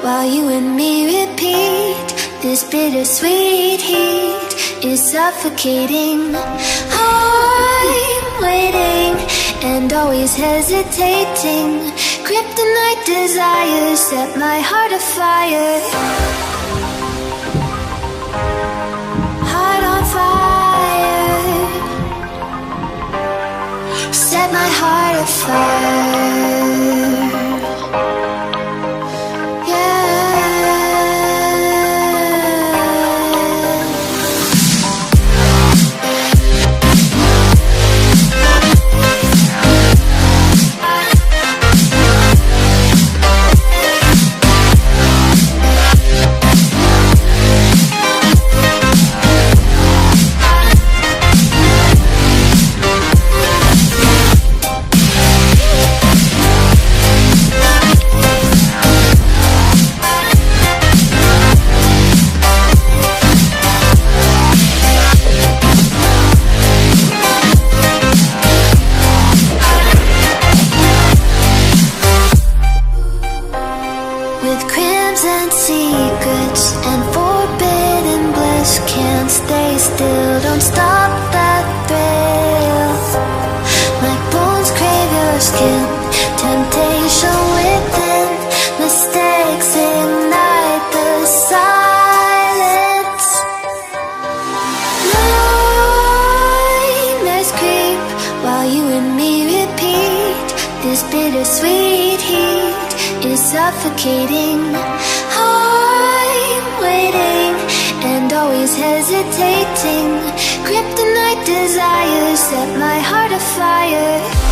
while you and me repeat. This bittersweet heat is suffocating. I'm waiting and always hesitating. Kryptonite desires set my heart afire. Heart on fire. Set my heart afire. Don't stop that thrill. My bones crave your skin. Temptation within. Mistakes ignite the silence. Nightmares creep while you and me repeat. This bittersweet heat is suffocating. I'm waiting and always hesitating. Kryptonite desires set my heart afire.